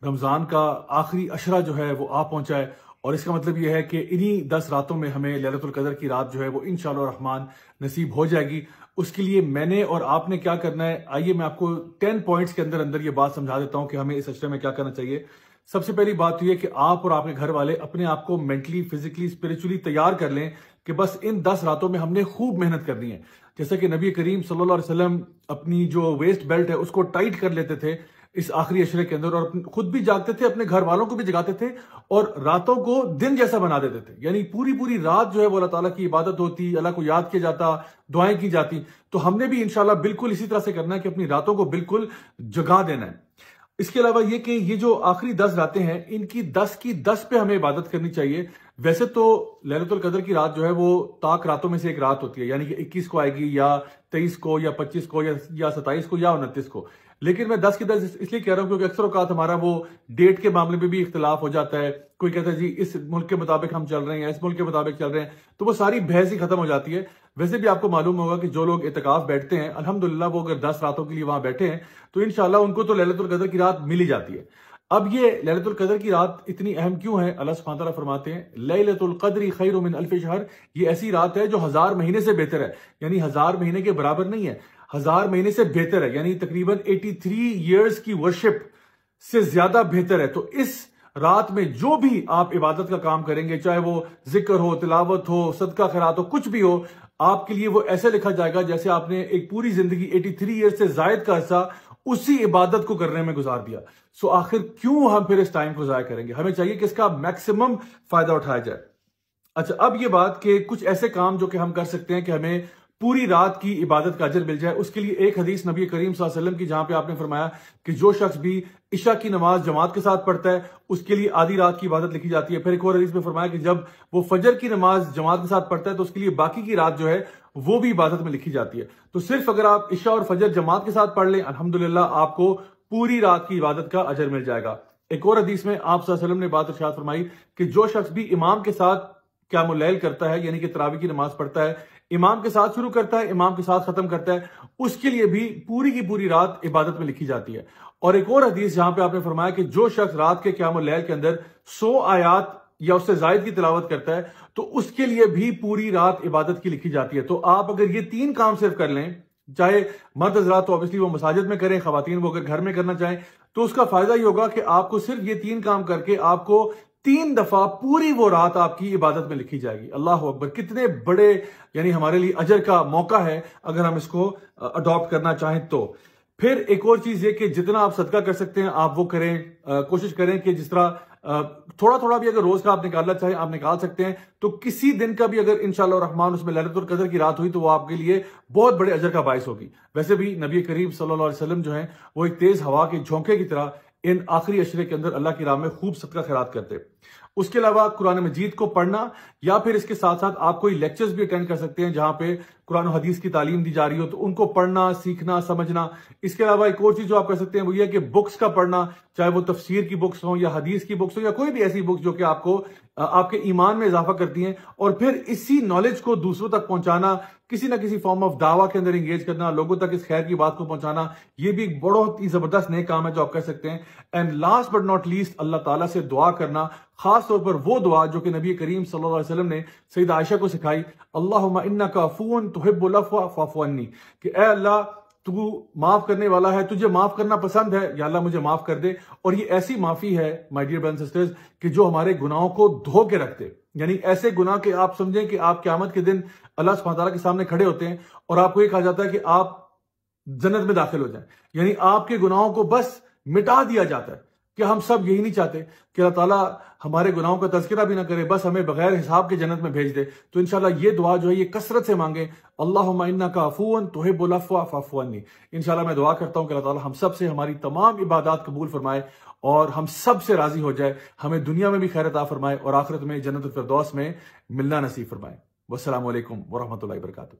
رمضان کا آخری عشرہ جو ہے وہ آ پہنچا ہے، اور اس کا مطلب یہ ہے کہ انہی 10 راتوں میں ہمیں لیلۃ القدر کی رات جو ہے وہ انشاءاللہ الرحمن نصیب ہو جائے گی۔ اس کے لیے میں نے اور آپ نے کیا کرنا ہے، آئیے میں آپ کو 10 پوائنٹس کے اندر یہ بات سمجھا دیتا ہوں کہ ہمیں اس عشرے میں کیا کرنا چاہیے۔ سب سے پہلی بات یہ ہے کہ آپ اور آپ کے گھر والے اپنے آپ کو مینٹلی، فزیکلی، اسپرچولی تیار کر لیں کہ بس ان 10 راتوں میں ہم نے خوب محنت کرنی ہے۔ جیسا کہ نبی کریم صلی اللہ علیہ وسلم اپنی جو ویسٹ بیلٹ ہے اس کو ٹائٹ کر لیتے تھے اس آخری عشرے کے اندر، اور خود بھی جاگتے تھے، اپنے گھر والوں کو بھی جگاتے تھے، اور راتوں کو دن جیسا بنا دیتے تھے۔ یعنی پوری رات جو ہے وہ اللہ تعالیٰ کی عبادت ہوتی، اللہ کو یاد کیا جاتا، دعائیں کی جاتی۔ تو ہم نے بھی انشاءاللہ بالکل اسی طرح سے کرنا ہے کہ اپنی راتوں کو بالکل جگا دینا ہے۔ اس کے علاوہ یہ کہ یہ جو آخری 10 راتیں ہیں، ان کی 10 کی 10 پہ ہمیں عبادت کرنی چاہیے۔ ویسے تو لیلۃ القدر کی رات جو ہے وہ طاق راتوں میں سے ایک رات ہوتی ہے، یعنی کہ 21 کو آئے گی، یا 23 کو، یا 25 کو، یا 27 کو، یا 29 کو۔ لیکن میں 10 کی 10 اس لیے کہہ رہا ہوں کیونکہ اکثر اوقات ہمارا وہ ڈیٹ کے معاملے میں بھی اختلاف ہو جاتا ہے۔ کوئی کہتا ہے جی اس ملک کے مطابق ہم چل رہے ہیں، اس ملک کے مطابق چل رہے ہیں، تو وہ ساری بحث ہی ختم ہو جاتی ہے۔ ویسے بھی آپ کو معلوم ہوگا کہ جو لوگ اعتکاف بیٹھتے ہیں، الحمدللہ وہ اگر 10 راتوں کے لیے وہاں بیٹھے ہیں تو انشاءاللہ ان کو تو لیلۃ القدر کی رات مل ہی جاتی ہے۔ اب یہ لیلۃ القدر کی رات اتنی اہم کیوں ہے؟ اللہ سبحانہ تعالیٰ فرماتے ہیں لیلۃ القدر خیر من الف شہر، یہ ایسی رات ہے جو 1000 مہینے سے بہتر ہے۔ یعنی 1000 مہینے کے برابر نہیں ہے، 1000 مہینے سے بہتر ہے، یعنی تقریباً 83 ایئرز کی ورشپ سے زیادہ بہتر ہے۔ تو اس رات میں جو بھی آپ عبادت کا کام کریں گے، چاہے وہ ذکر ہو، تلاوت ہو، صدقہ خیرات ہو، کچھ بھی ہو، آپ کے لیے وہ ایسے لکھا جائے گا جیسے آپ نے ایک پوری زندگی 83 ایئر سے زائد کا عرصہ اسی عبادت کو کرنے میں گزار دیا۔ سو آخر کیوں ہم پھر اس ٹائم کو ضائع کریں گے؟ ہمیں چاہیے کہ اس کا میکسیمم فائدہ اٹھایا جائے۔ اچھا، اب یہ بات کہ کچھ ایسے کام جو کہ ہم کر سکتے ہیں کہ ہمیں پوری رات کی عبادت کا اجر مل جائے، اس کے لیے ایک حدیث نبی کریم صلی اللہ علیہ وسلم کی جہاں پہ آپ نے فرمایا کہ جو شخص بھی عشاء کی نماز جماعت کے ساتھ پڑھتا ہے اس کے لیے آدھی رات کی عبادت لکھی جاتی ہے۔ پھر ایک اور حدیث میں فرمایا کہ جب وہ فجر کی نماز جماعت کے ساتھ پڑھتا ہے تو اس کے لیے باقی کی رات جو ہے وہ بھی عبادت میں لکھی جاتی ہے۔ تو صرف اگر آپ عشاء اور فجر جماعت کے ساتھ پڑھ لیں، الحمدللہ آپ کو پوری رات کی عبادت کا اجر مل جائے گا۔ ایک اور حدیث میں آپ صلی اللہ علیہ وسلم نے بات ارشاد فرمائی کہ جو شخص بھی امام کے ساتھ قیام اللیل کرتا ہے، یعنی کہ تراویح کی نماز پڑھتا ہے، امام کے ساتھ شروع کرتا ہے، امام کے ساتھ ختم کرتا ہے، اس کے لیے بھی پوری کی پوری رات عبادت میں لکھی جاتی ہے۔ اور ایک اور حدیث جہاں پہ آپ نے فرمایا کہ جو شخص رات کے قیام اللیل کے اندر 100 آیات یا اس سے زائد کی تلاوت کرتا ہے تو اس کے لیے بھی پوری رات عبادت کی لکھی جاتی ہے۔ تو آپ اگر یہ 3 کام صرف کر لیں، چاہے مرد حضرات تو obviously وہ مساجد میں کریں، خواتین وہ اگر گھر میں کرنا چاہیں، تو اس کا فائدہ یہ ہوگا کہ آپ کو صرف یہ 3 کام کر کے آپ کو 3 دفعہ پوری وہ رات آپ کی عبادت میں لکھی جائے گی۔ اللہ اکبر، کتنے بڑے یعنی ہمارے لیے اجر کا موقع ہے اگر ہم اس کو اڈاپٹ کرنا چاہیں تو۔ پھر ایک اور چیز یہ کہ جتنا آپ صدقہ کر سکتے ہیں آپ وہ کریں، کوشش کریں کہ جس طرح تھوڑا تھوڑا بھی اگر روز کا آپ نکالنا چاہیں آپ نکال سکتے ہیں، تو کسی دن کا بھی اگر انشاءاللہ الرحمن اس میں لیلۃ القدر کی رات ہوئی تو وہ آپ کے لیے بہت بڑے اجر کا باعث ہوگی۔ ویسے بھی نبی کریم صلی اللہ علیہ وسلم جو ہیں وہ ایک تیز ہوا کے جھونکے کی طرح ان آخری عشرے کے اندر اللہ کی راہ میں خوب صدقہ خیرات کرتے۔ اس کے علاوہ قرآن مجید کو پڑھنا، یا پھر اس کے ساتھ ساتھ آپ کوئی لیکچرز بھی اٹینڈ کر سکتے ہیں جہاں پہ قرآن و حدیث کی تعلیم دی جا رہی ہو، تو ان کو پڑھنا، سیکھنا، سمجھنا۔ اس کے علاوہ ایک اور چیز جو آپ کر سکتے ہیں وہ یہ ہے کہ بکس کا پڑھنا، چاہے وہ تفسیر کی بکس ہوں یا حدیث کی بکس ہوں یا کوئی بھی ایسی بکس جو کہ آپ کو آپ کے ایمان میں اضافہ کرتی ہیں، اور پھر اسی نالج کو دوسروں تک پہنچانا، کسی نہ کسی فارم آف دعویٰ کے اندر انگیج کرنا، لوگوں تک اس خیر کی بات کو پہنچانا، یہ بھی ایک بہت ہی زبردست نیک کام ہے جو آپ کر سکتے ہیں۔ And last but not least, اللہ تعالیٰ سے دعا کرنا، خاص طور پر وہ دعا جو کہ نبی کریم صلی اللہ علیہ وسلم نے سیدہ عائشہ کو سکھائی، اللہم انک عفو تحب العفو فاعف عنی، کہ اے اللہ تو معاف کرنے والا ہے، تجھے معاف کرنا پسند ہے، یا اللہ مجھے معاف کر دے۔ اور یہ ایسی معافی ہے my dear brothers and sisters کہ جو ہمارے گناہوں کو دھو کے رکھتے، یعنی ایسے گناہ کہ آپ سمجھیں کہ آپ قیامت کے دن اللہ سبحانہ تعالیٰ کے سامنے کھڑے ہوتے ہیں اور آپ کو یہ کہا جاتا ہے کہ آپ جنت میں داخل ہو جائیں، یعنی آپ کے گناہوں کو بس مٹا دیا جاتا ہے۔ کہ ہم سب یہی نہیں چاہتے کہ اللہ تعالیٰ ہمارے گناہوں کا تذکرہ بھی نہ کرے، بس ہمیں بغیر حساب کے جنت میں بھیج دے۔ تو انشاءاللہ یہ دعا جو ہے یہ کثرت سے مانگیں، اللہم انک عفو تحب العفو فاعف عنی۔ انشاءاللہ میں دعا کرتا ہوں کہ اللہ تعالیٰ ہم سب سے ہماری تمام عبادات قبول فرمائے اور ہم سب سے راضی ہو جائے، ہمیں دنیا میں بھی خیر عطا فرمائے اور آخرت میں جنت الفردوس میں ملنا نصیب فرمائے۔ والسلام علیکم ورحمۃ اللہ وبرکاتہ۔